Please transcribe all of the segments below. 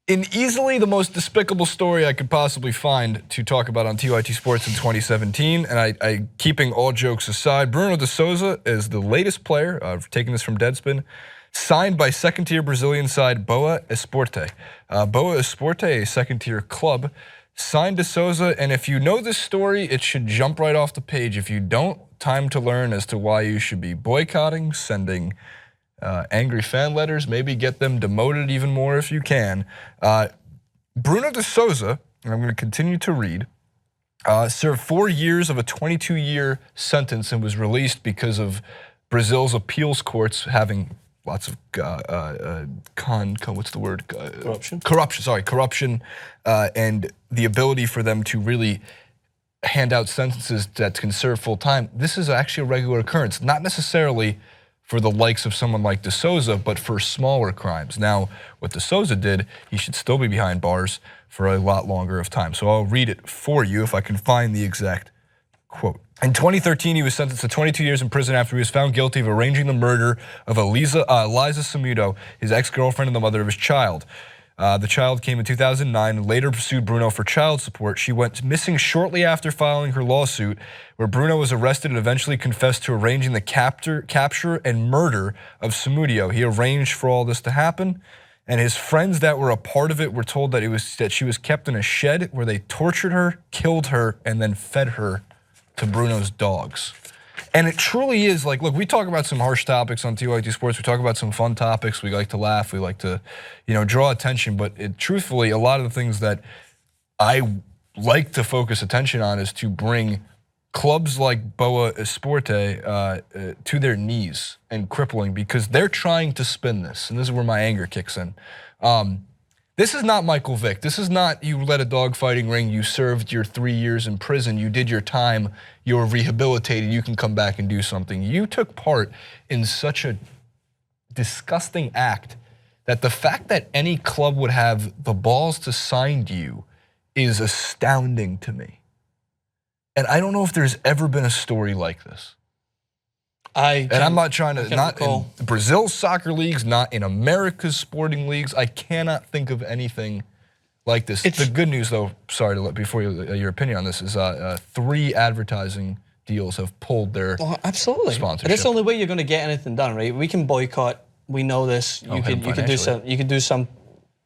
In easily the most despicable story I could possibly find to talk about on TYT Sports in 2017, and I keeping all jokes aside, Bruno de Souza is the latest player, taking this from Deadspin, signed by second-tier Brazilian side Boa Esporte. Boa Esporte, a second-tier club, signed de Souza, and if you know this story, it should jump right off the page. If you don't, time to learn as to why you should be boycotting, sending angry fan letters, maybe get them demoted even more if you can. Bruno de Souza, and I'm going to continue to read, served 4 years of a 22-year sentence and was released because of Brazil's appeals courts having lots of what's the word? Corruption. Corruption, and the ability for them to really hand out sentences that can serve full time. This is actually a regular occurrence, not necessarily for the likes of someone like de Souza, but for smaller crimes. Now, what de Souza did, he should still be behind bars for a lot longer of time. So I'll read it for you if I can find the exact quote. In 2013, he was sentenced to 22 years in prison after he was found guilty of arranging the murder of Eliza Samudio, his ex-girlfriend and the mother of his child. The child came in 2009 and later pursued Bruno for child support. She went missing shortly after filing her lawsuit, where Bruno was arrested and eventually confessed to arranging the capture and murder of Samudio. He arranged for all this to happen, and his friends that were a part of it were told that she was kept in a shed where they tortured her, killed her, and then fed her to Bruno's dogs. And it truly is like, look, we talk about some harsh topics on TYT Sports. We talk about some fun topics. We like to laugh. We like to, draw attention. But truthfully, a lot of the things that I like to focus attention on is to bring clubs like Boa Esporte to their knees and crippling, because they're trying to spin this. And this is where my anger kicks in. This is not Michael Vick. This is not you led a dogfighting ring, you served your 3 years in prison, you did your time, you're rehabilitated, you can come back and do something. You took part in such a disgusting act that the fact that any club would have the balls to sign you is astounding to me. And I don't know if there's ever been a story like this. I'm not trying to, not in Brazil's soccer leagues, not in America's sporting leagues. I cannot think of anything like this. The good news, though, sorry to let before your opinion on this, is 3 advertising deals have pulled their sponsorship. That's the only way you're going to get anything done, right? We can boycott. We know this. You could do some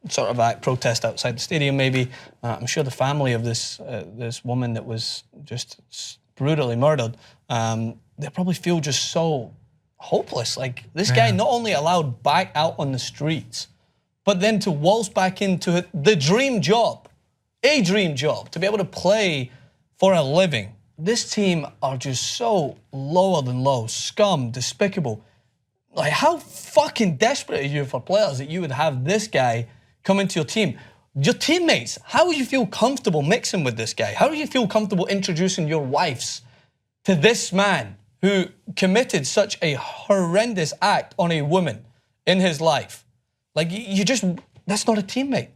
sort of protest outside the stadium, maybe. I'm sure the family of this woman that was just brutally murdered, they probably feel just so hopeless. Like, this guy not only allowed back out on the streets, but then to waltz back into the dream job, a dream job, to be able to play for a living. This team are just so lower than low, scum, despicable. Like, how fucking desperate are you for players that you would have this guy come into your team? Your teammates, how would you feel comfortable mixing with this guy? How do you feel comfortable introducing your wives to this man who committed such a horrendous act on a woman in his life? Like, that's not a teammate.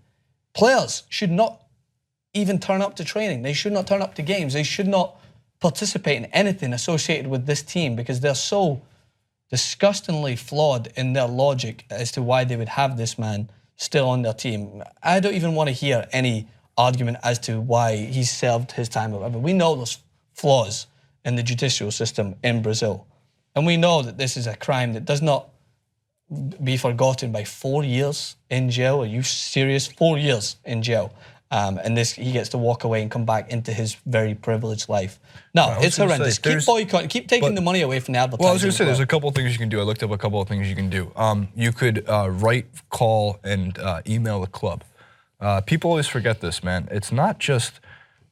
Players should not even turn up to training. They should not turn up to games. They should not participate in anything associated with this team, because they're so disgustingly flawed in their logic as to why they would have this man still on their team. I don't even want to hear any argument as to why he served his time or whatever. We know there's flaws in the judicial system in Brazil. And we know that this is a crime that does not be forgotten by 4 years in jail. Are you serious? 4 years in jail. And he gets to walk away and come back into his very privileged life. No, it's horrendous. Keep boycotting, keep taking the money away from the advertising. Well, I was going to say, there's a couple of things you can do. I looked up a couple of things you can do. You could write, call, and email the club. People always forget this, man. It's not just,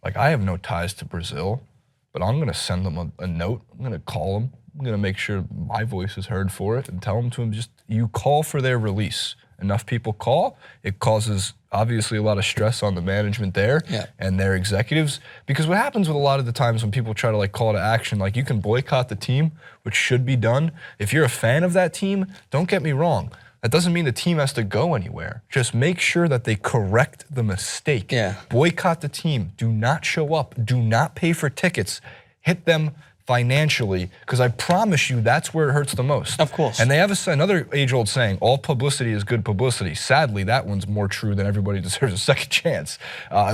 like, I have no ties to Brazil, but I'm going to send them a note. I'm going to call them. I'm going to make sure my voice is heard for it and tell them to them, you call for their release. Enough people call, it causes obviously a lot of stress on the management there and their executives. Because what happens with a lot of the times when people try to call to action, you can boycott the team, which should be done. If you're a fan of that team, don't get me wrong. That doesn't mean the team has to go anywhere. Just make sure that they correct the mistake. Boycott the team. Do not show up. Do not pay for tickets. Hit them financially, because I promise you that's where it hurts the most. Of course. And they have another age-old saying, all publicity is good publicity. Sadly, that one's more true than everybody deserves a second chance,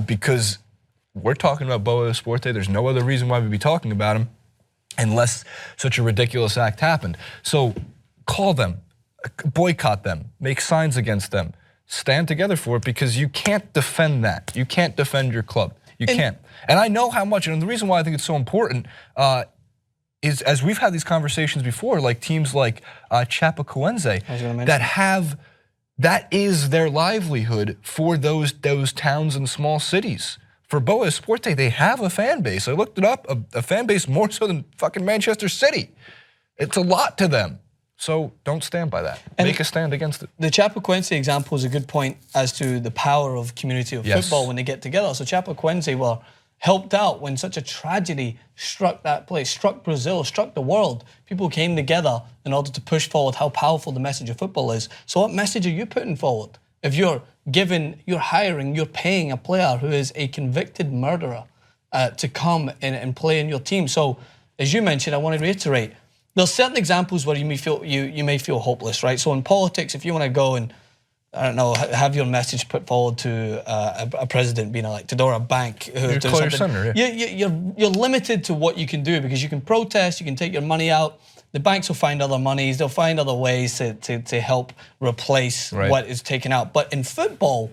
because we're talking about Boa Esporte. There's no other reason why we'd be talking about him unless such a ridiculous act happened. So call them, boycott them, make signs against them, stand together for it, because you can't defend that. You can't defend your club. You can't. And I know how much, and the reason why I think it's so important is, as we've had these conversations before, like teams like Chapecoense that is their livelihood for those towns and small cities. For Boa Esporte, they have a fan base. I looked it up, a fan base more so than fucking Manchester City. It's a lot to them. So don't stand by that. And make a stand against it. The Chapecoense example is a good point as to the power of community of football when they get together. So Chapecoense were helped out when such a tragedy struck that place, struck Brazil, struck the world. People came together in order to push forward how powerful the message of football is. So what message are you putting forward? If you're hiring, you're paying a player who is a convicted murderer to come and play in your team. So as you mentioned, I want to reiterate, there's certain examples where you may feel hopeless, right? So in politics, if you want to go and, I don't know, have your message put forward to a president being elected or a bank who does something, senator, you're limited to what you can do, because you can protest, you can take your money out. The banks will find other monies, they'll find other ways to help replace what is taken out. But in football,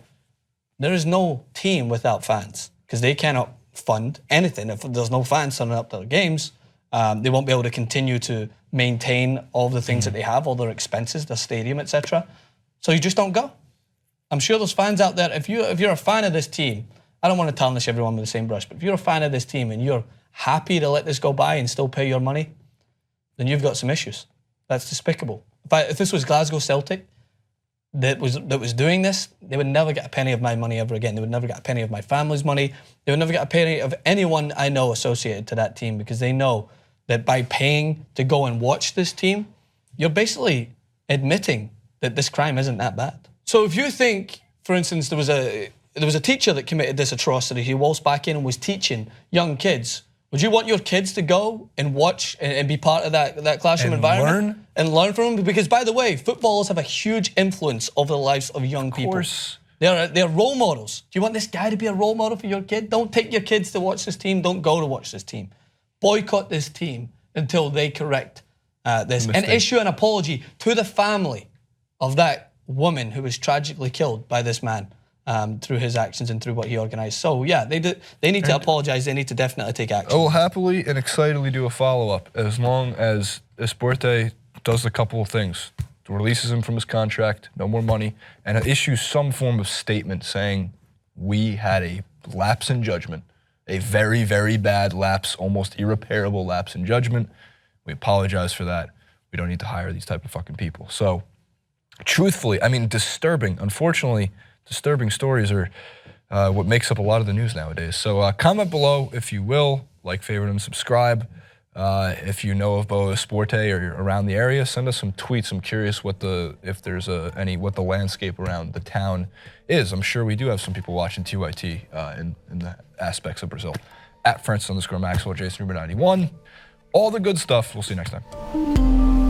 there is no team without fans, because they cannot fund anything. If there's no fans turning up to their games, they won't be able to continue to maintain all the things that they have, all their expenses, their stadium, etc. So you just don't go. I'm sure there's fans out there. If you're a fan of this team, I don't want to tarnish everyone with the same brush, but if you're a fan of this team and you're happy to let this go by and still pay your money, then you've got some issues. That's despicable. If this was Glasgow Celtic that was doing this, they would never get a penny of my money ever again. They would never get a penny of my family's money. They would never get a penny of anyone I know associated to that team, because they know that by paying to go and watch this team, you're basically admitting that this crime isn't that bad. So if you think, for instance, there was a teacher that committed this atrocity, he waltzed back in and was teaching young kids, would you want your kids to go and watch and be part of that classroom environment? And learn from them? Because, by the way, footballers have a huge influence over the lives of young people. Of course. They're role models. Do you want this guy to be a role model for your kid? Don't take your kids to watch this team. Don't go to watch this team. Boycott this team until they correct this. And issue an apology to the family of that woman who was tragically killed by this man through his actions and through what he organized. So yeah, they need to apologize. They need to definitely take action. I will happily and excitedly do a follow-up as long as Esporte does a couple of things. Releases him from his contract, no more money, and issues some form of statement saying we had a lapse in judgment, a very, very bad lapse, almost irreparable lapse in judgment. We apologize for that. We don't need to hire these type of fucking people. So, truthfully, I mean, unfortunately, disturbing stories are what makes up a lot of the news nowadays. So comment below if you will, like, favorite, and subscribe. If you know of Boa Esporte or you're around the area, send us some tweets. I'm curious what the landscape around the town is. I'm sure we do have some people watching TYT in the aspects of Brazil. @Francis_Maxwell, Jason Rubin 91. All the good stuff. We'll see you next time.